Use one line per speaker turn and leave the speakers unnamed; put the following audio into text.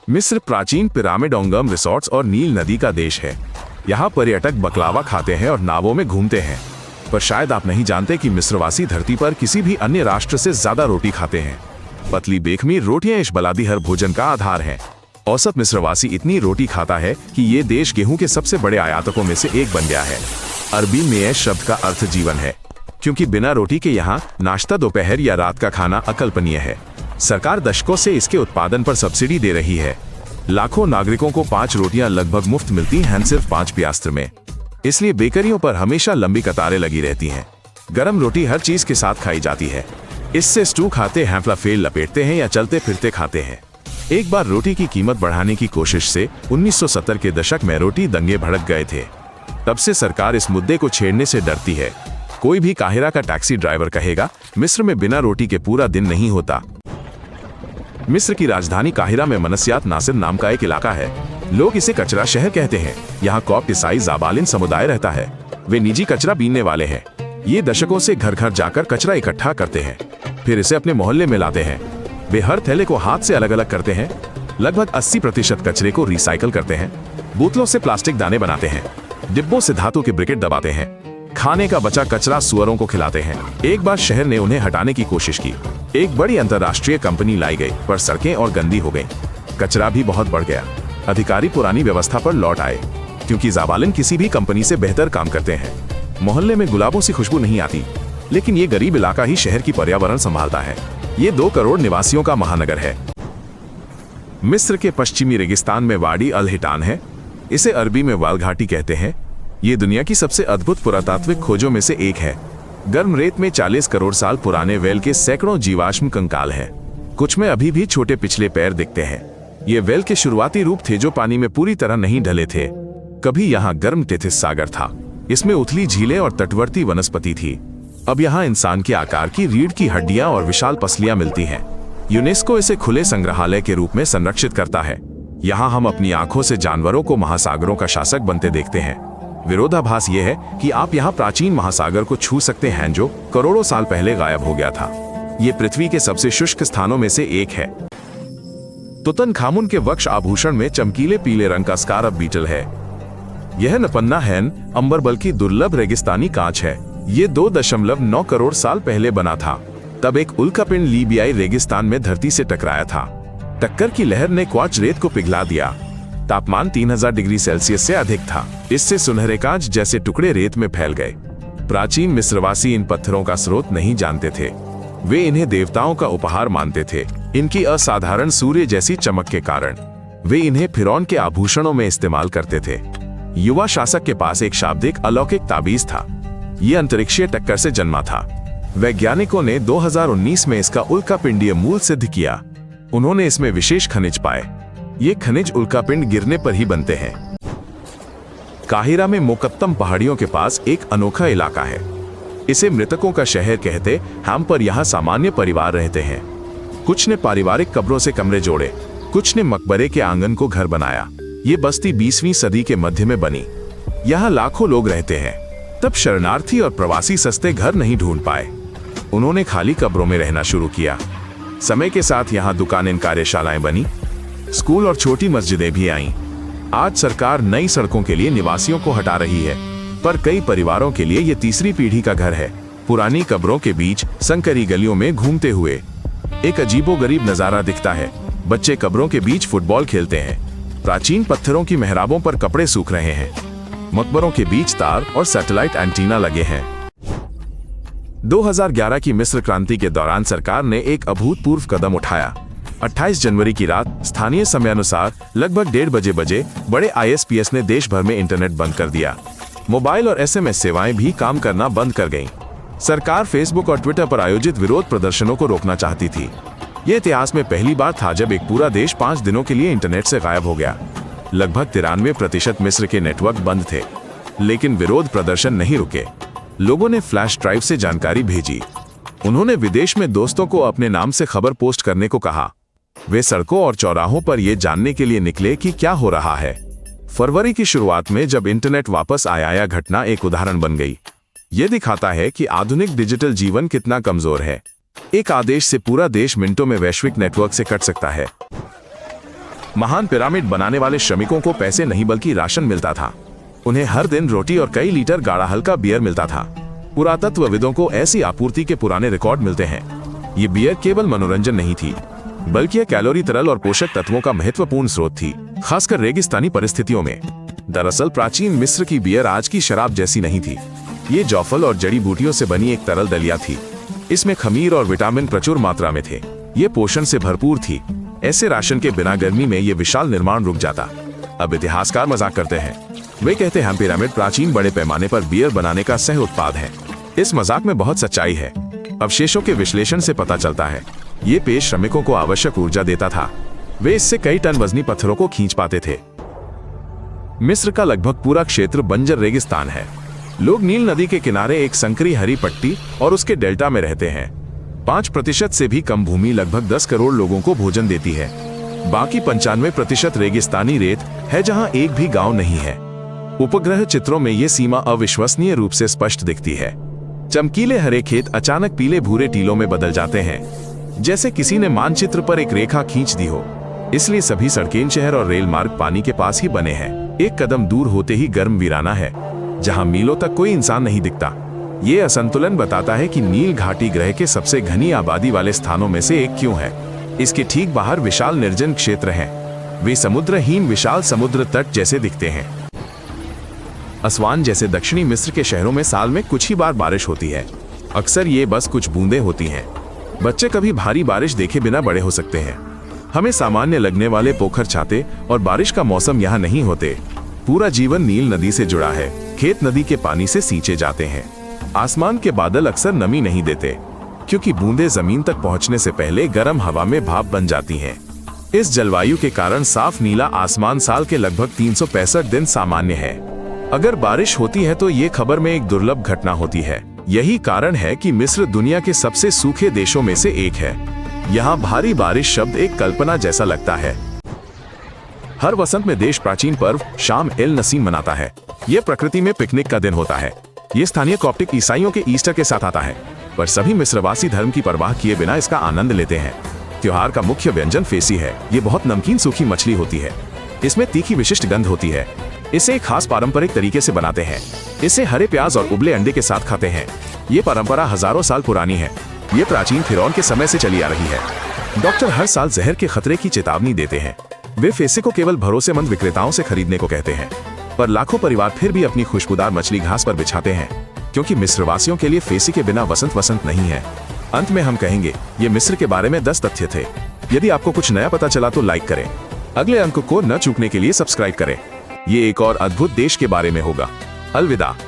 मिस्र प्राचीन पिरामिडोंगम रिसोर्ट्स और नील नदी का देश है। यहाँ पर्यटक बकलावा खाते हैं और नावों में घूमते हैं। पर शायद आप नहीं जानते कि मिस्रवासी धरती पर किसी भी अन्य राष्ट्र से ज्यादा रोटी खाते हैं। पतली बेखमी रोटियां इस बलादी हर भोजन का आधार हैं। औसत मिस्रवासी इतनी रोटी खाता है कि ये देश गेहूं के सबसे बड़े आयातकों में से एक बन गया है। अरबी में शब्द का अर्थ जीवन है, क्योंकि बिना रोटी के यहाँ नाश्ता, दोपहर या रात का खाना अकल्पनीय है। सरकार दशकों से इसके उत्पादन पर सब्सिडी दे रही है। लाखों नागरिकों को 5 रोटियां लगभग मुफ्त मिलती हैं, सिर्फ 5 पियास्त्र में। इसलिए बेकरियों पर हमेशा लंबी कतारें लगी रहती हैं। गरम रोटी हर चीज के साथ खाई जाती है। इससे स्टू खाते हैं, फलाफेल लपेटते हैं या चलते फिरते खाते हैं। एक बार रोटी की कीमत बढ़ाने की कोशिश से 1970 के दशक में रोटी दंगे भड़क गए थे। तब से सरकार इस मुद्दे को छेड़ने से डरती है। कोई भी काहिरा का टैक्सी ड्राइवर कहेगा, मिस्र में बिना रोटी के पूरा दिन नहीं होता। मिस्र की राजधानी काहिरा में मनस्यात नासिर नाम का एक इलाका है। लोग इसे कचरा शहर कहते हैं। यहाँ कॉप्ट ईसाई जाबालिन समुदाय रहता है। वे निजी कचरा बीनने वाले हैं। ये दशकों से घर घर जाकर कचरा इकट्ठा करते हैं, फिर इसे अपने मोहल्ले में लाते हैं। वे हर थैले को हाथ से अलग अलग करते हैं। लगभग 80% कचरे को रिसाइकल करते हैं। बोतलों से प्लास्टिक दाने बनाते हैं। डिब्बों से धातु के ब्रिकेट दबाते हैं। खाने का बचा कचरा सुअरों को खिलाते हैं। एक बार शहर ने उन्हें हटाने की कोशिश की। एक बड़ी अंतर्राष्ट्रीय कंपनी लाई गई, पर सड़कें और गंदी हो गईं। कचरा भी बहुत बढ़ गया। अधिकारी पुरानी व्यवस्था पर लौट आए, क्योंकि जाबालिन किसी भी कंपनी से बेहतर काम करते हैं। मोहल्ले में गुलाबों से खुशबू नहीं आती, लेकिन ये गरीब इलाका ही शहर की पर्यावरण संभालता है। ये 2 करोड़ निवासियों का महानगर है। मिस्र के पश्चिमी रेगिस्तान में वाडी अल हिटान है। इसे अरबी में वाल घाटी कहते हैं। ये दुनिया की सबसे अद्भुत पुरातात्विक खोजों में से एक है। गर्म रेत में 40 करोड़ साल पुराने वेल के सैकड़ों जीवाश्म कंकाल हैं। कुछ में अभी भी छोटे पिछले पैर दिखते हैं। ये वेल के शुरुआती रूप थे जो पानी में पूरी तरह नहीं ढले थे। कभी यहाँ गर्म टेथिस सागर था। इसमें उथली झीलें और तटवर्ती वनस्पति थी। अब यहाँ इंसान के आकार की रीढ़ की हड्डियां और विशाल पसलियां मिलती हैं। यूनेस्को इसे खुले संग्रहालय के रूप में संरक्षित करता है। यहाँ हम अपनी आंखों से जानवरों को महासागरों का शासक बनते देखते हैं। विरोधाभास ये है कि आप यहाँ प्राचीन महासागर को छू सकते हैं, जो करोड़ों साल पहले गायब हो गया था। ये पृथ्वी के सबसे शुष्क स्थानों में से एक है। तुतनखामुन के वक्ष आभूषण में चमकीले पीले रंग का स्कारब बीटल है। यह नपन्ना हैन अंबर बल्कि दुर्लभ रेगिस्तानी कांच है। ये 2.9 करोड़ साल पहले बना था। तब एक उल्कापिंड लीबियाई रेगिस्तान में धरती से टकराया था। टक्कर की लहर ने क्वार्ट्ज रेत को पिघला दिया। तापमान 3000 डिग्री सेल्सियस से अधिक था। इससे सुनहरे कांच जैसे टुकड़े रेत में फैल गए। प्राचीन मिस्रवासी इन पत्थरों का स्रोत नहीं जानते थे। वे इन्हें देवताओं का उपहार मानते थे। इनकी असाधारण सूर्य जैसी चमक के कारण वे इन्हें फिरौन के आभूषणों में इस्तेमाल करते थे। युवा शासक के पास एक शाब्दिक अलौकिक ताबीज था। ये अंतरिक्षीय टक्कर से जन्मा था। वैज्ञानिकों ने 2019 में इसका उल्कापिंडीय मूल सिद्ध किया। उन्होंने इसमें विशेष खनिज पाए। ये खनिज उल्कापिंड गिरने पर ही बनते हैं। काहिरा में मोकत्तम पहाड़ियों के पास एक अनोखा इलाका है। इसे मृतकों का शहर कहते हैं, पर यहाँ सामान्य परिवार रहते हैं। कुछ ने पारिवारिक कब्रों से कमरे जोड़े, कुछ ने मकबरे के आंगन को घर बनाया। ये बस्ती 20वीं सदी के मध्य में बनी। यहाँ लाखों लोग रहते हैं। तब शरणार्थी और प्रवासी सस्ते घर नहीं ढूंढ पाए। उन्होंने खाली कब्रों में रहना शुरू किया। समय के साथ यहाँ दुकानें, कार्यशालाएं बनी, स्कूल और छोटी मस्जिदें भी आईं। आज सरकार नई सड़कों के लिए निवासियों को हटा रही है, पर कई परिवारों के लिए ये तीसरी पीढ़ी का घर है। पुरानी कब्रों के बीच संकरी गलियों में घूमते हुए एक अजीबोगरीब नजारा दिखता है। बच्चे कब्रों के बीच फुटबॉल खेलते हैं। प्राचीन पत्थरों की मेहराबों पर कपड़े सूख रहे हैं। मकबरों के बीच तार और सैटेलाइट एंटीना लगे हैं। 2011 की मिस्र क्रांति के दौरान सरकार ने एक अभूतपूर्व कदम उठाया। 28 जनवरी की रात स्थानीय समयानुसार लगभग 1:30 बजे बड़े ISPs ने देश भर में इंटरनेट बंद कर दिया। मोबाइल और SMS सेवाएं भी काम करना बंद कर गईं। सरकार फेसबुक और ट्विटर पर आयोजित विरोध प्रदर्शनों को रोकना चाहती थी। ये इतिहास में पहली बार था जब एक पूरा देश 5 दिनों के लिए इंटरनेट से गायब हो गया। लगभग 93% मिस्र के नेटवर्क बंद थे, लेकिन विरोध प्रदर्शन नहीं रुके। लोगों ने फ्लैश ड्राइव से जानकारी भेजी। उन्होंने विदेश में दोस्तों को अपने नाम से खबर पोस्ट करने को कहा। वे सड़कों और चौराहों पर ये जानने के लिए निकले कि क्या हो रहा है। फरवरी की शुरुआत में जब इंटरनेट वापस आया, यह घटना एक उदाहरण बन गई। ये दिखाता है कि आधुनिक डिजिटल जीवन कितना कमजोर है। एक आदेश से पूरा देश मिनटों में वैश्विक नेटवर्क से कट सकता है। महान पिरामिड बनाने वाले श्रमिकों को पैसे नहीं बल्कि राशन मिलता था। उन्हें हर दिन रोटी और कई लीटर गाढ़ा हल्का बियर मिलता था। पुरातत्वविदों को ऐसी आपूर्ति के पुराने रिकॉर्ड मिलते हैं। ये बियर केवल मनोरंजन नहीं थी, बल्कि यह कैलोरी, तरल और पोषक तत्वों का महत्वपूर्ण स्रोत थी, खासकर रेगिस्तानी परिस्थितियों में। दरअसल प्राचीन मिस्र की बियर आज की शराब जैसी नहीं थी। ये जौफल और जड़ी बूटियों से बनी एक तरल दलिया थी। इसमें खमीर और विटामिन प्रचुर मात्रा में थे। ये पोषण से भरपूर थी। ऐसे राशन के बिना गर्मी में ये विशाल निर्माण रुक जाता। अब इतिहासकार मजाक करते हैं। वे कहते हैं पिरामिड प्राचीन बड़े पैमाने पर बियर बनाने का सह उत्पाद है। इस मजाक में बहुत सच्चाई है। अवशेषों के विश्लेषण से पता चलता है ये पेश श्रमिकों को आवश्यक ऊर्जा देता था। वे इससे कई टन वजनी पत्थरों को खींच पाते थे। मिस्र का लगभग पूरा क्षेत्र बंजर रेगिस्तान है। लोग नील नदी के किनारे एक संकरी हरी पट्टी और उसके डेल्टा में रहते हैं। 5% से भी कम भूमि लगभग 10 करोड़ लोगों को भोजन देती है। बाकी 95% रेगिस्तानी रेत है जहां एक भी गांव नहीं है। उपग्रह चित्रों में ये सीमा अविश्वसनीय रूप से स्पष्ट दिखती है। चमकीले हरे खेत अचानक पीले भूरे टीलों में बदल जाते हैं, जैसे किसी ने मानचित्र पर एक रेखा खींच दी हो। इसलिए सभी सड़कें, शहर और रेल मार्ग पानी के पास ही बने हैं। एक कदम दूर होते ही गर्म वीराना है, जहां मीलों तक कोई इंसान नहीं दिखता। ये असंतुलन बताता है कि नील घाटी ग्रह के सबसे घनी आबादी वाले स्थानों में से एक क्यों है। इसके ठीक बाहर विशाल निर्जन क्षेत्र हैं। वे समुद्रहीन विशाल समुद्र तट जैसे दिखते हैं। असवान जैसे दक्षिणी मिस्र के शहरों में साल में कुछ ही बार बारिश होती है। अक्सर ये बस कुछ बूंदें होती हैं। बच्चे कभी भारी बारिश देखे बिना बड़े हो सकते हैं। हमें सामान्य लगने वाले पोखर, छाते और बारिश का मौसम यहाँ नहीं होते। पूरा जीवन नील नदी से जुड़ा है। खेत नदी के पानी से सींचे जाते हैं। आसमान के बादल अक्सर नमी नहीं देते, क्योंकि बूंदें जमीन तक पहुंचने से पहले गर्म हवा में भाप बन जाती हैं। इस जलवायु के कारण साफ नीला आसमान साल के लगभग 365 दिन सामान्य है। अगर बारिश होती है तो ये खबर में एक दुर्लभ घटना होती है। यही कारण है कि मिस्र दुनिया के सबसे सूखे देशों में से एक है। यहाँ भारी बारिश शब्द एक कल्पना जैसा लगता है। हर वसंत में देश प्राचीन पर्व शाम एल नसीम मनाता है। यह प्रकृति में पिकनिक का दिन होता है। ये स्थानीय कॉप्टिक ईसाइयों के ईस्टर के साथ आता है, पर सभी मिस्रवासी धर्म की परवाह किए बिना इसका आनंद लेते हैं। त्योहार का मुख्य व्यंजन फेसी है। ये बहुत नमकीन सूखी मछली होती है। इसमें तीखी विशिष्ट गंध होती है। इसे एक खास पारंपरिक तरीके से बनाते हैं। इसे हरे प्याज और उबले अंडे के साथ खाते हैं। ये परंपरा हजारों साल पुरानी है। ये प्राचीन फिरौन के समय से चली आ रही है। डॉक्टर हर साल जहर के खतरे की चेतावनी देते हैं। वे फेसी को केवल भरोसेमंद विक्रेताओं से खरीदने को कहते हैं, पर लाखों परिवार फिर भी अपनी खुशबूदार मछली घास पर बिछाते हैं, क्योंकि मिस्रवासियों के लिए फेसी के बिना वसंत नहीं है। अंत में हम कहेंगे, ये मिस्र के बारे में 10 तथ्य थे। यदि आपको कुछ नया पता चला तो लाइक करें। अगले अंक को न चूकने के लिए सब्सक्राइब करें। ये एक और अद्भुत देश के बारे में होगा। अलविदा।